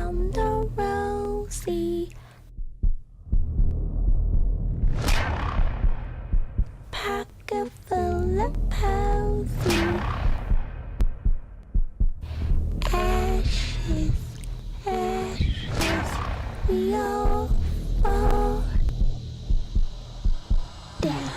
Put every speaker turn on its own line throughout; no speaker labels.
down the rosy pocket full of posy. Ashes, ashes, we all fall down.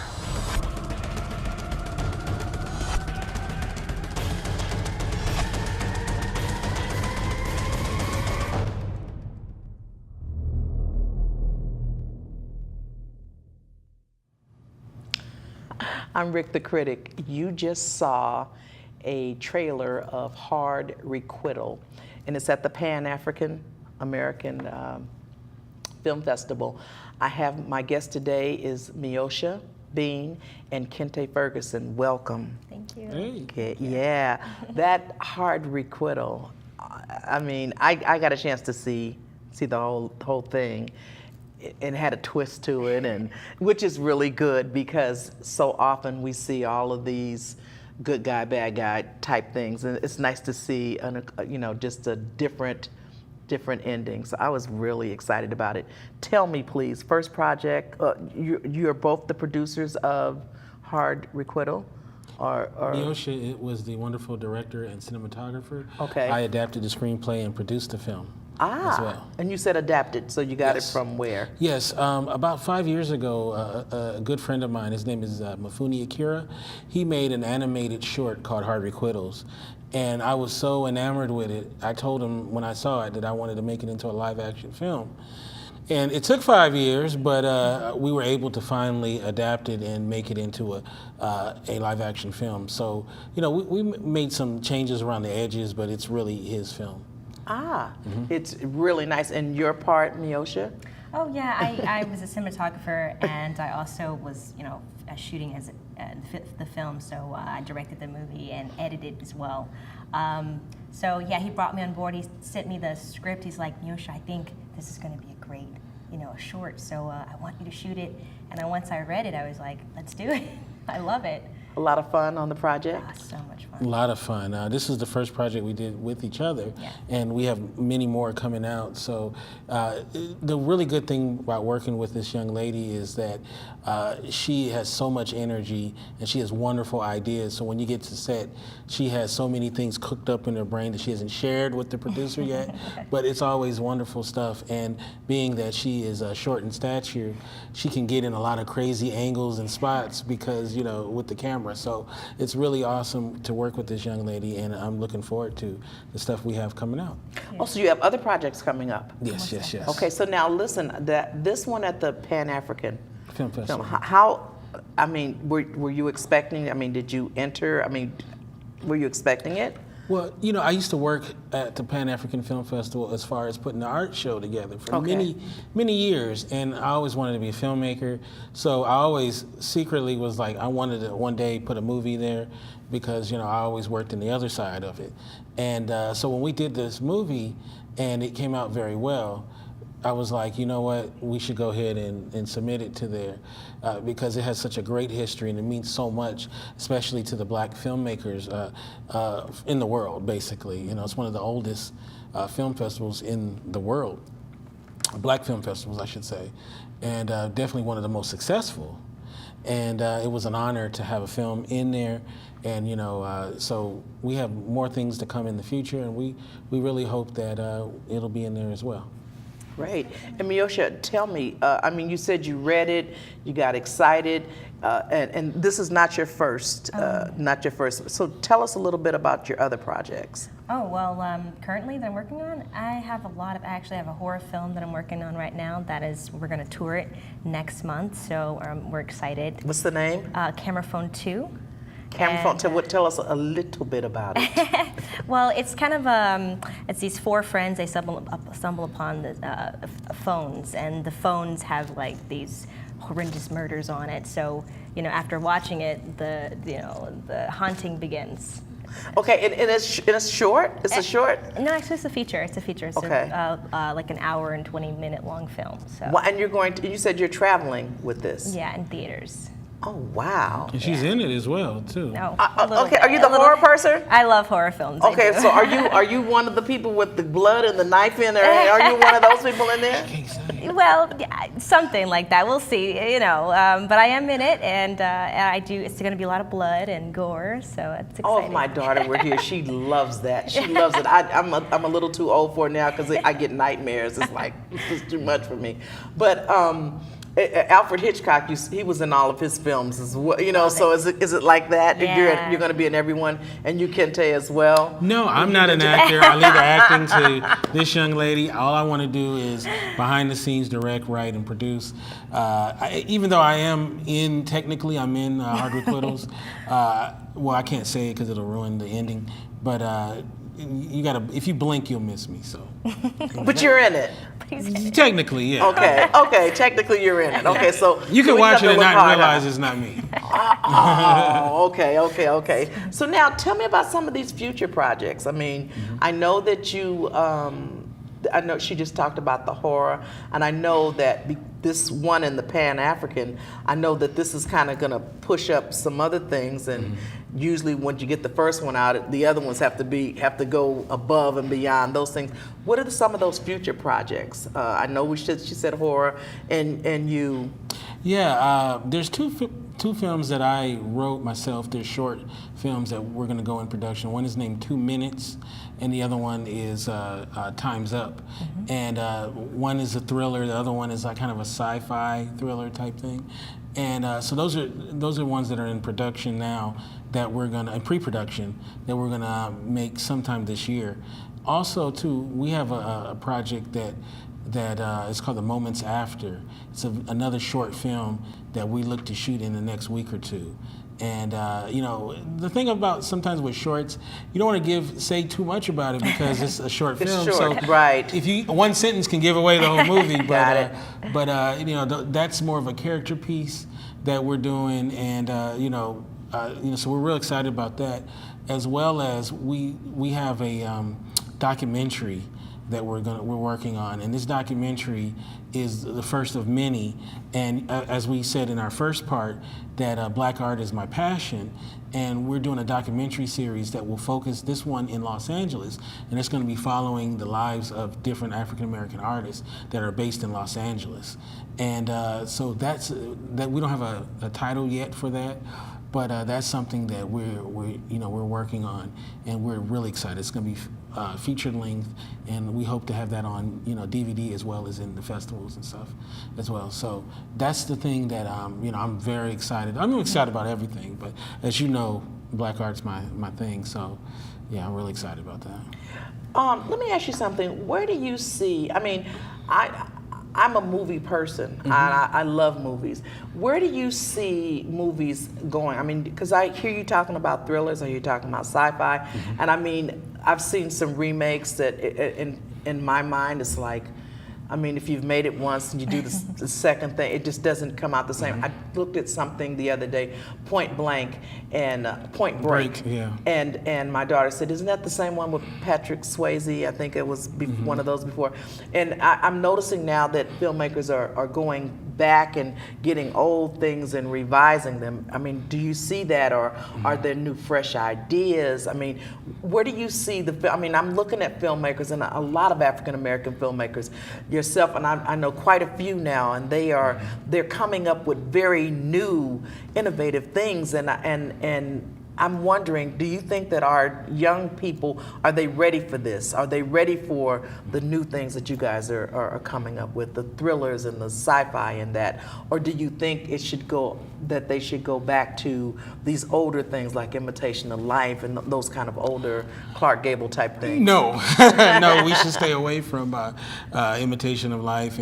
I'm Rick the Critic. You just saw a trailer of Hard Requital, and it's at the Pan-African American Film Festival. I have my guest today is Miosha Bean and Kente Ferguson. Welcome.
Thank you.
Hey.
Okay, yeah, that Hard Requital. I mean, I got a chance to see the whole thing. It had a twist to it, and which is really good because so often we see all of these good guy, bad guy type things, and it's nice to see, just a different ending. So I was really excited about it. Tell me, please, first project. You're both the producers of Hard Requital, or
Miosha, it was the wonderful director and cinematographer.
Okay.
I adapted the screenplay and produced the film as well.
And you said adapted, so you got
Yes.
it from where?
Yes, about 5 years ago, a good friend of mine, his name is Mafuni Akira, he made an animated short called Hard Requittals. And I was so enamored with it, I told him when I saw it that I wanted to make it into a live action film. And it took 5 years, but we were able to finally adapt it and make it into a live action film. So, we made some changes around the edges, but it's really his film.
It's really nice. And your part, Miosha?
Oh yeah, I was a cinematographer, and I also was, shooting as the film. So I directed the movie and edited as well. So yeah, he brought me on board. He sent me the script. He's like, Miosha, I think this is going to be a great, short. So I want you to shoot it. And then once I read it, I was like, let's do it. I love it.
A lot of fun on the project?
Oh, so much fun.
A lot of fun. This is the first project we did with each other, and we have many more coming out. So the really good thing about working with this young lady is that she has so much energy and she has wonderful ideas. So when you get to set, she has so many things cooked up in her brain that she hasn't shared with the producer yet, but it's always wonderful stuff. And being that she is short in stature, she can get in a lot of crazy angles and spots because, with the camera. So it's really awesome to work with this young lady, and I'm looking forward to the stuff we have coming out.
Oh, so you have other projects coming up?
Yes, yes, yes.
Okay, so now listen, this one at the Pan-African
Film Festival.
were you expecting, did you enter, were you expecting it?
Well, I used to work at the Pan-African Film Festival as far as putting the art show together for many, many years, and I always wanted to be a filmmaker, so I always secretly was like, I wanted to one day put a movie there because, I always worked in the other side of it. And so when we did this movie and it came out very well, I was like, you know what, we should go ahead and submit it to there because it has such a great history and it means so much, especially to the black filmmakers in the world, basically. It's one of the oldest film festivals in the world, black film festivals, I should say, and definitely one of the most successful. And it was an honor to have a film in there. And so we have more things to come in the future, and we really hope that it'll be in there as well.
Great. And Miosha, tell me, you said you read it, you got excited, and this is not your first, So tell us a little bit about your other projects.
Oh, well, currently that I'm working on, I actually have a horror film that I'm working on right now. We're going to tour it next month, so we're excited.
What's the name?
Camera Phone 2.
Tell us a little bit about it.
Well, it's kind of it's these four friends. They stumble upon the phones, and the phones have like these horrendous murders on it. So after watching it, the haunting begins.
Okay, and it's short. It's a short.
No, actually, it's a feature. It's a feature. It's
okay.
Like an hour and 20-minute long film. So.
Well, and you said you're traveling with this.
Yeah, in theaters.
Oh, wow.
And she's in it as well, too.
No. a little
Okay,
bit,
are you the
a little-
horror person?
I love horror films. I
Okay,
do.
so are you one of the people with the blood and the knife in there? Are you one of those people in there?
Can't say.
Well, yeah, something like that. We'll see, but I am in it, and I do. It's going to be a lot of blood and gore, so it's exciting.
Oh, if my daughter were here, she loves that. She loves it. I'm a little too old for it now because I get nightmares. It's like, it's too much for me. But Alfred Hitchcock, he was in all of his films as well. So is it like that?
Yeah.
You're going to be in everyone, and you can Kente as well?
No, I'm not an actor. I leave the acting to this young lady. All I want to do is behind the scenes, direct, write, and produce. Even though I'm in Hard Requittals. Well, I can't say it because it'll ruin the ending. But you gotta. If you blink, you'll miss me. So.
But you're in it.
Technically, yeah.
Okay. Technically, you're in it. Okay, so
You can
so
watch
have
it
to
and
look
not
harder.
realize it's not me.
Oh, okay. So now tell me about some of these future projects. I mean, I know that you, I know she just talked about the horror, and I know that this one in the Pan-African, I know that this is kind of going to push up some other things, and usually when you get the first one out, the other ones have to go above and beyond those things. What are some of those future projects? I know she said horror, and you.
Yeah, there's two films that I wrote myself. They're short films that we're going to go in production. One is named 2 Minutes, and the other one is Time's Up. And one is a thriller. The other one is like kind of a sci-fi thriller type thing. And so those are ones that are in production now that we're in pre-production that we're gonna make sometime this year. Also, too, we have a project that is called The Moments After. It's another short film that we look to shoot in the next week or two. And the thing about sometimes with shorts, you don't want to say too much about it because it's a short
It's
film.
short,
so
right.
If one sentence can give away the whole movie,
Got it.
but that's more of a character piece that we're doing, and so we're real excited about that, as well as we have a documentary that we're working on, and this documentary is the first of many. And as we said in our first part, that black art is my passion, and we're doing a documentary series that will focus this one in Los Angeles, and it's going to be following the lives of different African American artists that are based in Los Angeles. And so that we don't have a title yet for that. But that's something that we're working on, and we're really excited. It's going to be featured length, and we hope to have that on DVD as well as in the festivals and stuff as well. So that's the thing that I'm very excited. I'm excited about everything, but as you know, black art's my thing. So yeah, I'm really excited about that.
Let me ask you something. Where do you see? I mean, I'm a movie person. I love movies. Where do you see movies going? I mean, because I hear you talking about thrillers, or you're talking about sci-fi, and I mean, I've seen some remakes that, in my mind, it's like, I mean, if you've made it once and you do the second thing, it just doesn't come out the same. I looked at something the other day, Point Break,
yeah.
and my daughter said, "Isn't that the same one with Patrick Swayze?" I think it was one of those before. And I'm noticing now that filmmakers are going back and getting old things and revising them. I mean, do you see that, or are there new, fresh ideas? I mean, where do you see I mean, I'm looking at filmmakers, and a lot of African American filmmakers, yourself, and I know quite a few now, and they're coming up with very new, innovative things, and I'm wondering, do you think that our young people, are they ready for this? Are they ready for the new things that you guys are coming up with, the thrillers and the sci-fi and that? Or do you think they should go back to these older things like Imitation of Life and those kind of older Clark Gable type things?
No, no, we should stay away from Imitation of Life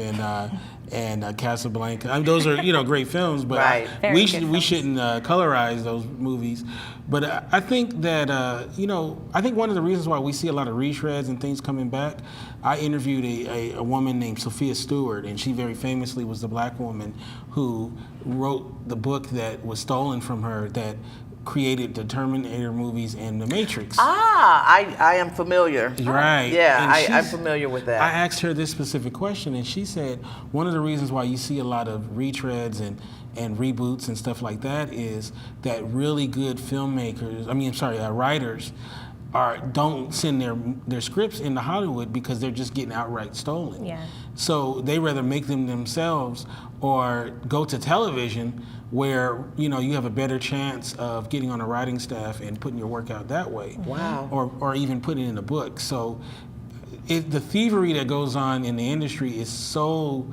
and Casablanca. I mean, those are great films, but
Right.
we shouldn't colorize those movies. But I think that I think one of the reasons why we see a lot of retreads and things coming back. I interviewed a woman named Sophia Stewart, and she very famously was the black woman who wrote the book that was stolen from her that created the Terminator movies and The Matrix.
I am familiar.
Right.
Yeah,
And
I'm familiar with that.
I asked her this specific question, and she said one of the reasons why you see a lot of retreads and reboots and stuff like that is that really good filmmakers, writers, don't send their scripts into Hollywood because they're just getting outright stolen.
Yeah.
So they rather make them themselves or go to television where you have a better chance of getting on a writing staff and putting your work out that way.
Wow.
Or even putting it in a book. So the thievery that goes on in the industry is so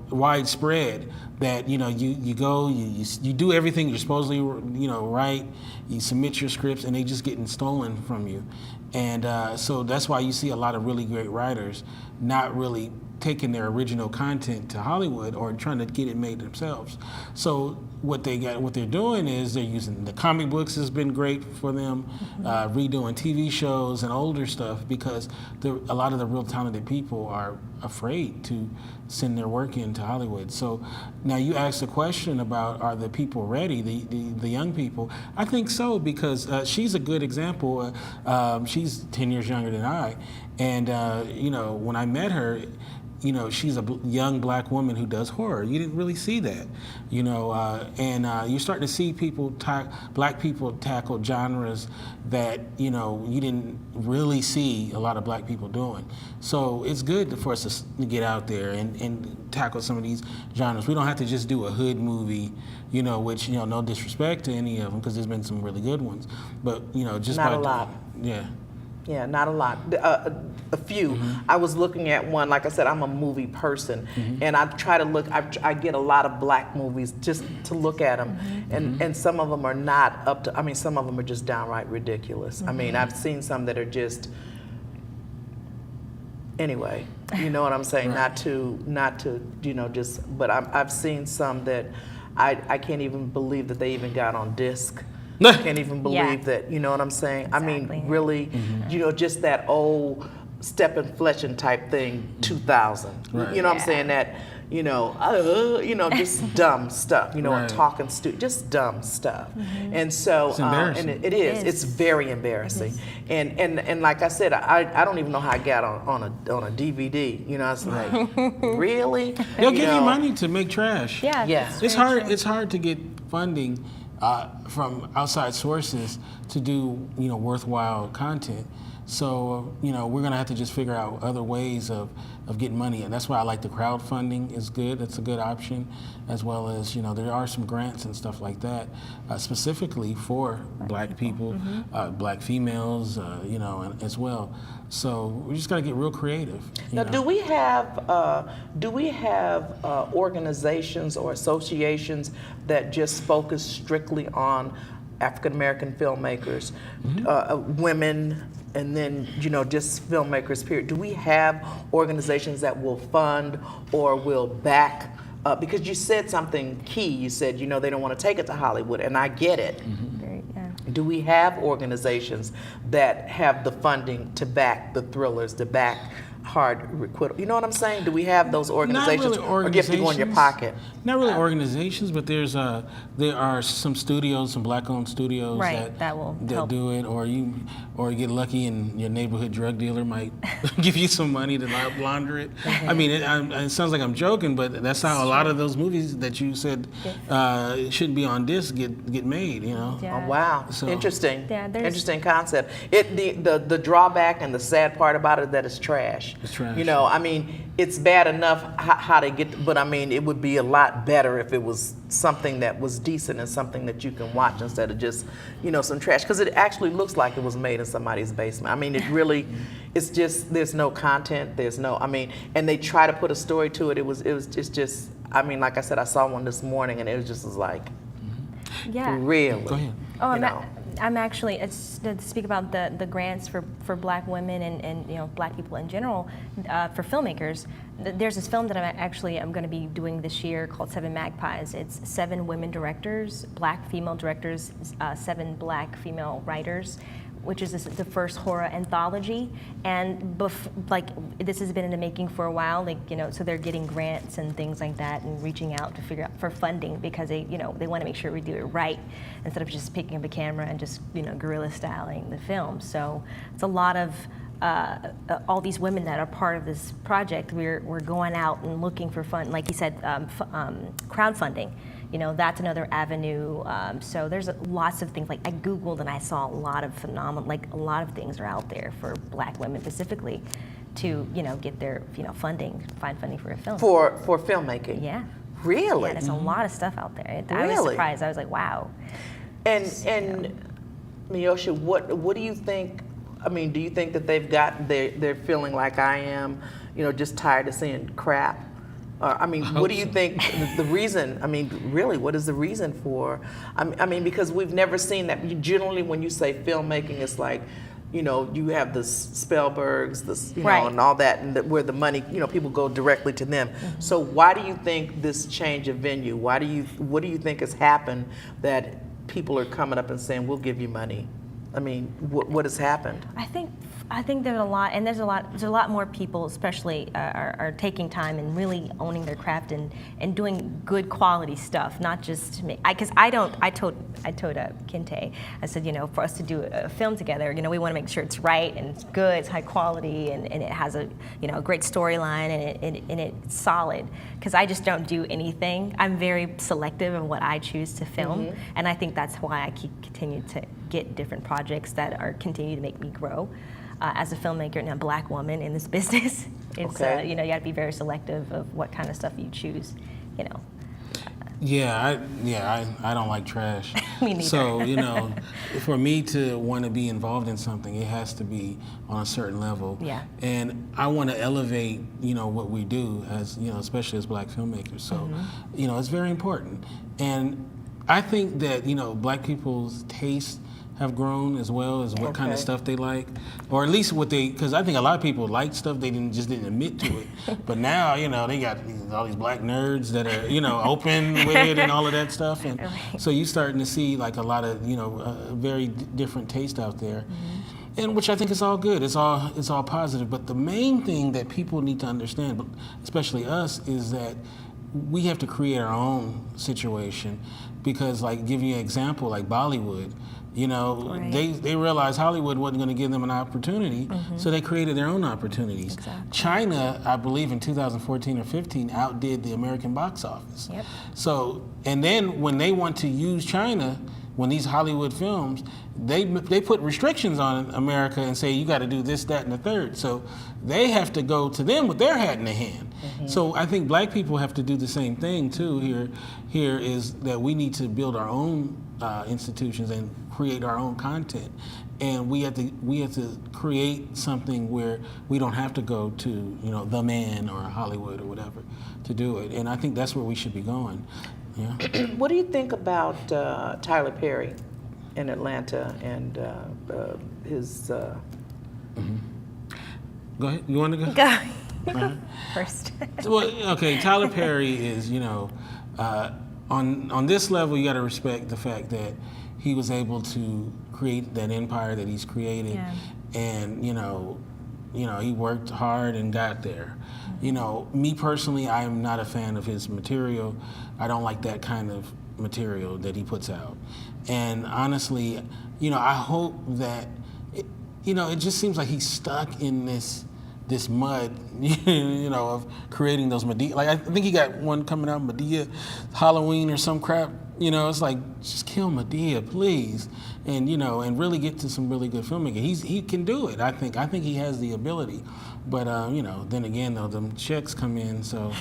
widespread that you go, you do everything you're supposedly write, you submit your scripts, and they just getting stolen from you. And so that's why you see a lot of really great writers not really taking their original content to Hollywood or trying to get it made themselves. So what they're doing is they're using the comic books has been great for them, redoing TV shows and older stuff because a lot of the real talented people are afraid to send their work into Hollywood. So now you asked the question about are the people ready, the young people. I think so because she's a good example. She's 10 years younger than I, and when I met her, she's a young black woman who does horror. You didn't really see that, and you're starting to see black people tackle genres that, you didn't really see a lot of black people doing. So it's good for us to get out there and tackle some of these genres. We don't have to just do a hood movie, which, no disrespect to any of them because there's been some really good ones. But, just
Not a lot.
Yeah.
Yeah, not a lot. A few. I was looking at one. Like I said, I'm a movie person, and I try to look. I get a lot of black movies just to look at them, and some of them are not up to. I mean, some of them are just downright ridiculous. I mean, I've seen some that are just. Anyway, you know what I'm saying?
Right.
Not to just. But I've seen some that I can't even believe that they even got on disc. I can't even believe that, you know what I'm saying?
Exactly.
I mean, really, just that old step and fletching type thing, 2000.
Right.
You know what I'm saying? That, just dumb stuff,
Right.
talking just dumb stuff. And so,
It's embarrassing.
and it is. It's very embarrassing. And like I said, I don't even know how I got on a DVD. It's like, really?
They'll give you money to make trash.
Yeah.
Yeah.
that's
It's
very
hard.
true.
It's hard to get funding from outside sources to do worthwhile content. So we're gonna have to just figure out other ways of getting money, and that's why I like the crowdfunding is good. That's a good option, as well as there are some grants and stuff like that specifically for black people, black females, as well. So we just gotta get real creative.
Now, do we have organizations or associations that just focus strictly on African American filmmakers, women, and then just filmmakers? Period. Do we have organizations that will fund or will back? Because you said something key. You said they don't want to take it to Hollywood, and I get it.
Very, yeah.
Do we have organizations that have the funding to back the thrillers, to back hard requittal? You know what I'm saying? Do we have those organizations,
Not really
or do you have to go in your pocket?
Not really organizations, but there are some studios, some black-owned studios
Right, that will help.
do it, or you get lucky and your neighborhood drug dealer might give you some money to launder it. I mean, it sounds like I'm joking, but that's how a lot of those movies that you said shouldn't be on disc get made.
Yeah.
Oh, wow,
So-
interesting.
Yeah, there's-
Interesting concept. The drawback and the sad part about it is that it's trash.
It's trash.
I mean, it's bad enough how they get, but I mean, it would be a lot better if it was something that was decent and something that you can watch instead of just, some trash. Because it actually looks like it was made in somebody's basement. I mean, it really, it's just, there's no content, and they try to put a story to it. It's just, I mean, like I said, I saw one this morning and it was just like,
Yeah.
really.
Go ahead.
Oh, I'm actually to speak about the grants for Black women and Black people in general for filmmakers. There's this film that I'm going to be doing this year called 7 Magpies. It's 7 women directors, Black female directors, 7 Black female writers, which is the first horror anthology, and this has been in the making for a while. So they're getting grants and things like that, and reaching out to figure out for funding, because they want to make sure we do it right instead of just picking up a camera and just guerrilla styling the film. So it's a lot of all these women that are part of this project. We're going out and looking for fund, like you said, crowdfunding. That's another avenue. So there's lots of things. Like I Googled and I saw a lot of phenomenal, a lot of things are out there for Black women specifically to, get their, find funding for a film.
For filmmaking?
Yeah.
Really?
Yeah, there's a lot of stuff out there. I
Really?
was surprised. I was like, wow.
And Miosha, what do you think? I mean, do you think that they're feeling like I am, just tired of seeing crap? What do you think the reason? Really, what is the reason for? Because we've never seen that. Generally, when you say filmmaking, it's like, you have the Spielbergs,
right,
and all that, and where the money, people go directly to them. Mm-hmm. So why do you think this change of venue? What do you think has happened that people are coming up and saying, we'll give you money? What has happened?
I think there's a lot, and there's a lot more people, especially are taking time and really owning their craft and doing good quality stuff, not just me. Because I told Kinte, I said, for us to do a film together, we want to make sure it's right and it's good, it's high quality, and it has a great storyline and it's solid. Because I just don't do anything. I'm very selective in what I choose to film, mm-hmm, and I think that's why I continue to get different projects that continue to make me grow. As a filmmaker and a Black woman in this business, it's
okay.
You got to be very selective of what kind of stuff you choose.
Yeah, I don't like trash.
Me neither.
So for me to want to be involved in something, it has to be on a certain level.
Yeah.
And I want to elevate what we do as especially as Black filmmakers. So
mm-hmm,
it's very important. And I think that Black people's taste have grown as well as what kind of stuff they like, or at least because I think a lot of people like stuff they just didn't admit to it, but now they got all these Black nerds that are open with it and all of that stuff, and so you're starting to see like a lot of very different taste out there, mm-hmm, and which I think is all good. It's all positive. But the main thing that people need to understand, especially us, is that we have to create our own situation, because give you an example, like Bollywood.
Right.
They realized Hollywood wasn't going to give them an opportunity, mm-hmm, so they created their own opportunities.
Exactly.
China, I believe in 2014 or 15, outdid the American box office.
Yep.
So, and then when they want to use China, when these Hollywood films, they put restrictions on America and say you got to do this, that, and the third. So they have to go to them with their hat in the hand. Mm-hmm. So I think Black people have to do the same thing too. Here is that we need to build our own institutions and create our own content, and we have to create something where we don't have to go to The Man or Hollywood or whatever to do it. And I think that's where we should be going. Yeah.
What do you think about Tyler Perry in Atlanta and his?
Mm-hmm. Go ahead. You want to go?
Go first.
Well, okay. Tyler Perry is on this level, you got to respect the fact that he was able to create that empire that he's created, yeah, and he worked hard and got there. Mm-hmm. Me personally, I am not a fan of his material. I don't like that kind of material that he puts out. And honestly, I hope that it just seems like he's stuck in this mud, of creating those Madea. Like I think he got one coming out, Madea Halloween or some crap. It's like, just kill Madea, please, and and really get to some really good filmmaking. He can do it. I think he has the ability, but then again though, them checks come in, so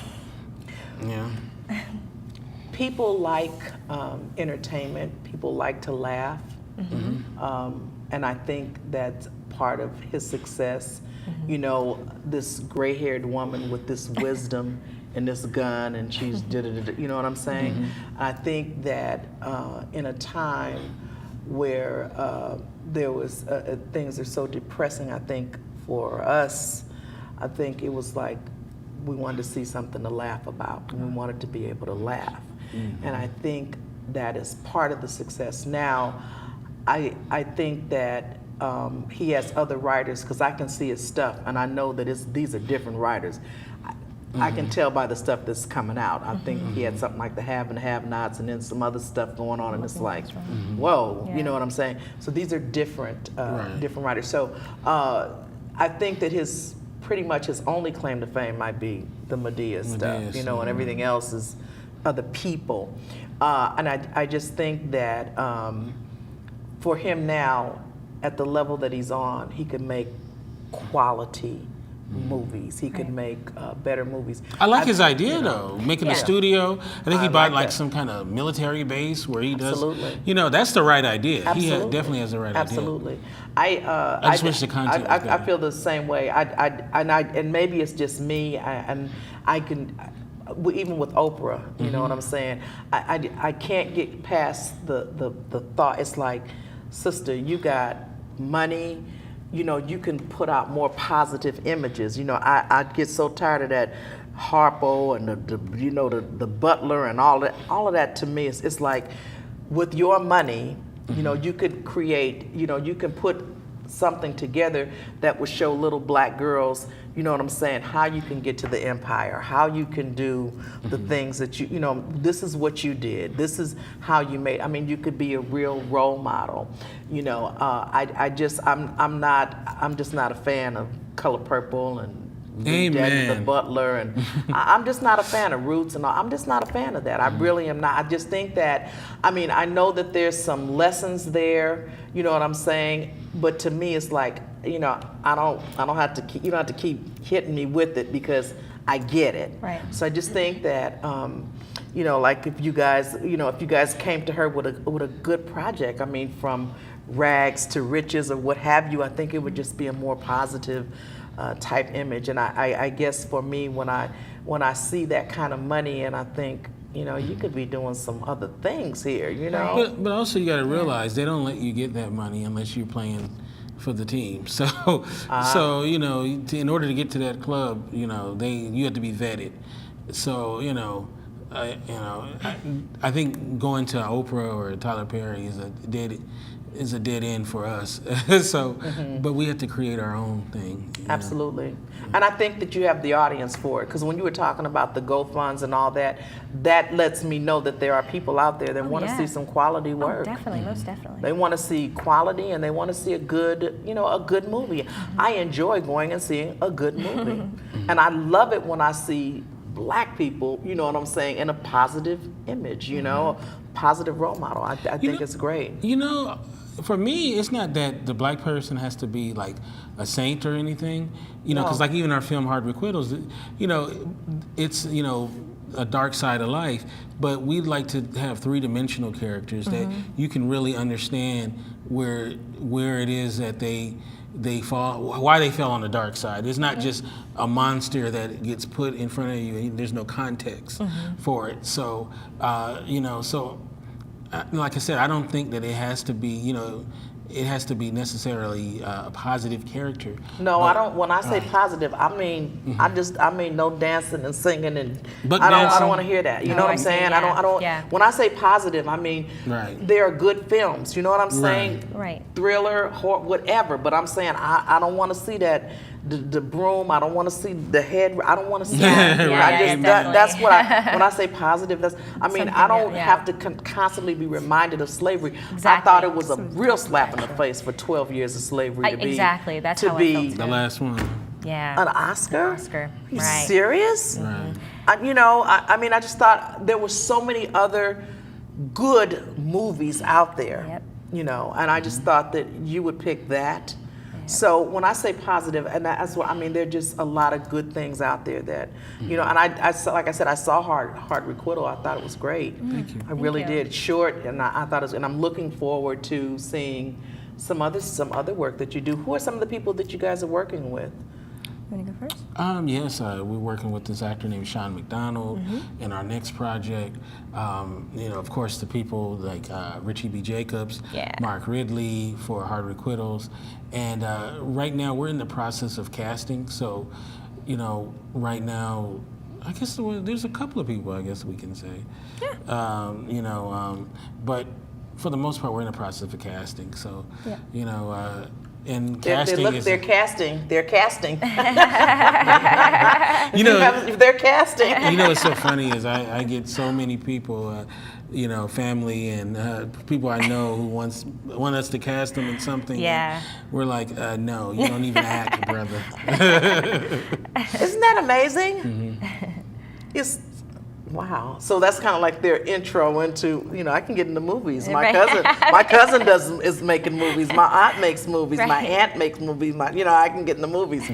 yeah.
People like entertainment. People like to laugh, mm-hmm, and I think that's part of his success. Mm-hmm. This gray-haired woman with this wisdom and this gun, and she's you know what I'm saying? Mm-hmm. I think that in a time where there was things are so depressing, I think for us, I think it was like we wanted to see something to laugh about, and we wanted to be able to laugh. Mm-hmm. And I think that is part of the success. Now, I think that he has other writers, because I can see his stuff and I know that these are different writers. I can tell by the stuff that's coming out. I think he had something like the have and have-nots, and then some other stuff going on, and it's like, whoa, you know what I'm saying? So these are different, different writers. So I think that pretty much his only claim to fame might be the Medea stuff, you know, and everything else is other people. And I just think that for him now, at the level that he's on, he could make quality movies. He could make better movies.
I like his idea though, making a studio. I think he bought like
that.
some kind of military base where he does.
Absolutely.
You know, that's the right idea.
Absolutely.
He definitely has the right
Absolutely.
idea. I just wish the content was
I feel the same way. And maybe it's just me. And I can, even with Oprah, you know what I'm saying. I can't get past the thought. It's like, sister, you got money. You know, you can put out more positive images. You know, I get so tired of that Harpo and the butler and all of that. To me, it's like, with your money, you know, you could create, you know, you can put something together that would show little black girls, you know what I'm saying, how you can get to the empire, how you can do the things that you know, this is what you did, this is how you made. I mean, you could be a real role model. You know, I'm just not a fan of Color Purple and Daddy the Butler, and I'm just not a fan of Roots and all. I'm just not a fan of that. I really am not. I just think that, I mean, I know that there's some lessons there, you know what I'm saying, but to me it's like, you know, I don't have to keep, you don't have to keep hitting me with it, because I get it.
Right.
So I just think that you know, like if you guys came to her with a good project, I mean, from rags to riches or what have you, I think it would just be a more positive type image. And I guess for me, when I see that kind of money, and I think, you know, you could be doing some other things here, you know.
But also you got to realize they don't let you get that money unless you're playing for the team. So so you know, in order to get to that club, you know, you have to be vetted. So you know, I think going to Oprah or Tyler Perry is a dead end for us. So, but we have to create our own thing.
Absolutely. And I think that you have the audience for it, because when you were talking about the GoFunds and all that, that lets me know that there are people out there that want to see some quality work.
Definitely, most definitely.
They want to see quality, and they want to see a good movie. I enjoy going and seeing a good movie. And I love it when I see black people, you know what I'm saying, in a positive image, you know, positive role model. I think it's great.
You know, for me, it's not that the black person has to be like a saint or anything, you know, because like even our film Hard Requittals, you know, it's, you know, a dark side of life, but we like to have three-dimensional characters that you can really understand where it is that they fall, why they fell on the dark side. It's not just a monster that gets put in front of you and there's no context for it. So, you know, so like I said, I don't think that it has to be, you know, it has to be necessarily a positive character.
No, I don't. When I say positive, I mean I mean no dancing and singing, and
But
I don't want to hear that. You know what I'm saying?
Yeah.
I don't.
Yeah.
When I say positive, I mean there are good films. You know what I'm saying?
Right.
Thriller, horror, whatever. But I'm saying I don't want to see that. The broom. I don't want to see the head. I don't want to see that. That's what when I say positive. That's. I mean, I don't have to constantly be reminded of slavery.
Exactly.
I thought it was a real slap in the face for 12 years of slavery to be
exactly. That's
to
how
be
I felt too.
The last one.
Yeah.
an Oscar.
Oscar.
Are you
Right.
serious?
Right.
You know, I mean, I just thought there were so many other good movies out there.
Yep.
You know, and I just thought that you would pick that. So when I say positive, and that's what I mean, there are just a lot of good things out there that, you know, and I saw, like I said, I saw Hard Requital. I thought it was great.
Thank you.
I really
you.
did. Short, and I thought it was, and I'm looking forward to seeing some other work that you do. Who are some of the people that you guys are working with?
You want to go first?
Yes, we're working with this actor named Sean McDonald in our next project. You know, of course, the people like Richie B. Jacobs, Mark Ridley for Hard Requittals. And right now, we're in the process of casting. So, you know, right now, I guess there's a couple of people, I guess we can say. Yeah. You know, but for the most part, we're in the process of casting. So, you know, And casting is
they're casting. They're casting.
you know
they're casting.
you know what's so funny is I get so many people, you know, family and people I know who want us to cast them in something.
Yeah.
We're like, no, you don't even act, brother.
Isn't that amazing?
Mm-hmm.
It's wow. So that's kind of like their intro into, you know, I can get into movies. My
Right.
cousin is making movies. My aunt makes movies. My
Right.
aunt makes movies. You know, I can get in the movies.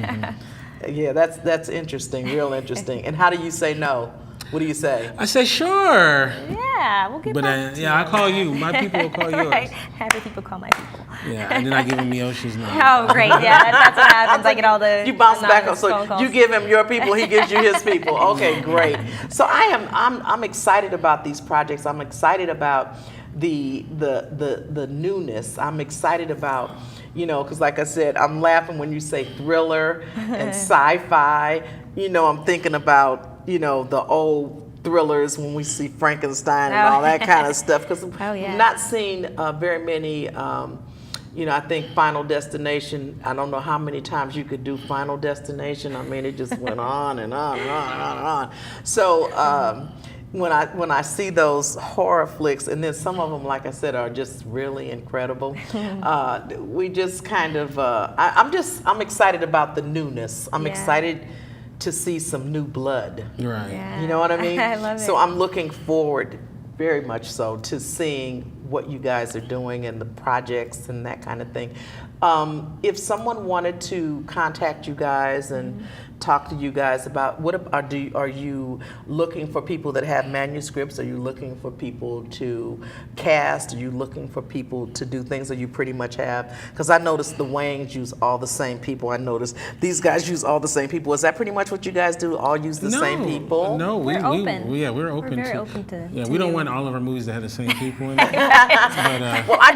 Yeah, that's interesting. Real interesting. And how do you say no? What do you say?
I say, sure.
Yeah, we'll get
But
back to
yeah,
you.
I call you. My people will call yours.
Right. Happy people call my people.
Yeah, and then I give him Mioshi's number.
Oh, great. Yeah, that's what happens. I get all the
You bounce back up.
anonymous phone
So
calls.
you give him your people, he gives you his people. Okay, great. So I'm excited about these projects. I'm excited about the newness. I'm excited about, you know, because like I said, I'm laughing when you say thriller and sci-fi. You know, I'm thinking about, you know, the old thrillers when we see Frankenstein and all that kind of stuff. Because
Oh, yeah.
I've not seen very many. You know, I think Final Destination, I don't know how many times you could do Final Destination. I mean, it just went on and on and on and on and on. So when I see those horror flicks, and then some of them, like I said, are just really incredible, we just kind of, I'm excited about the newness. I'm
Yeah.
excited to see some new blood.
Right.
Yeah.
You know what I mean?
I love it.
So I'm looking forward very much so to seeing what you guys are doing and the projects and that kind of thing. If someone wanted to contact you guys and talk to you guys about are you looking for people that have manuscripts? Are you looking for people to cast? Are you looking for people to do things that you pretty much have? Because I noticed the Waynes use all the same people. I noticed these guys use all the same people. Is that pretty much what you guys do? All use the same people?
No,
We're open.
we're open.
We're very
to,
open to.
Yeah,
to
we don't
new-
want all of our movies to have the same people in it. But
Well, I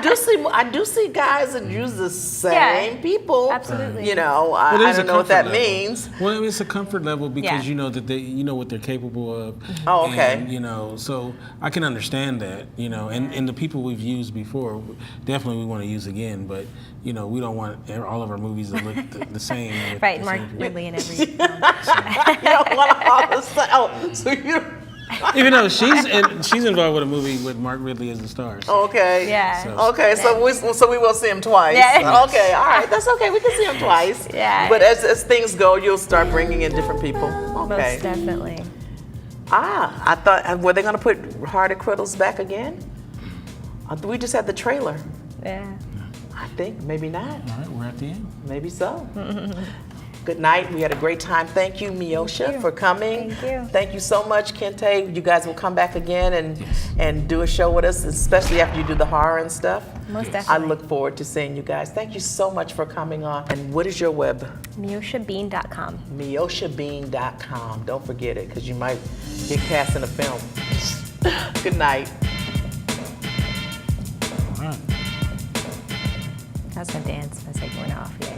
do see guys that use the same people.
Absolutely.
You know, I
there's a
don't know what that
comfort level.
means.
Well, it's a comfort level because
Yeah.
you know that you know what they're capable of.
Oh, okay.
And, you know, so I can understand that. You know, and the people we've used before, definitely we want to use again. But you know, we don't want all of our movies to look the same. With
Right,
the
Mark
same people.
Ridley in every film.
You don't want all the same. Oh, so you.
Even though she's involved with a movie with Mark Ridley as the star. So.
Okay.
Yeah.
So-
Okay, so we will see him twice.
Yeah.
Okay, all right, that's okay. We can see him twice.
Yeah.
But as things go, you'll start bringing in different people. Okay.
Most definitely.
I thought, were they going to put Hard Acquittals back again? We just had the trailer.
Yeah.
I think maybe not.
All right, we're at the end.
Maybe so. Good night. We had a great time. Thank you, Miosha,
you.
for coming.
Thank you.
Thank you so much, Kente. You guys will come back again and do a show with us, especially after you do the horror and stuff.
Most
I
definitely.
look forward to seeing you guys. Thank you so much for coming on. And what is your web?
MioshaBean.com.
MioshaBean.com. Don't forget it, because you might get cast in a film. Good night.
All right.
I was gonna dance as I went off. Yeah.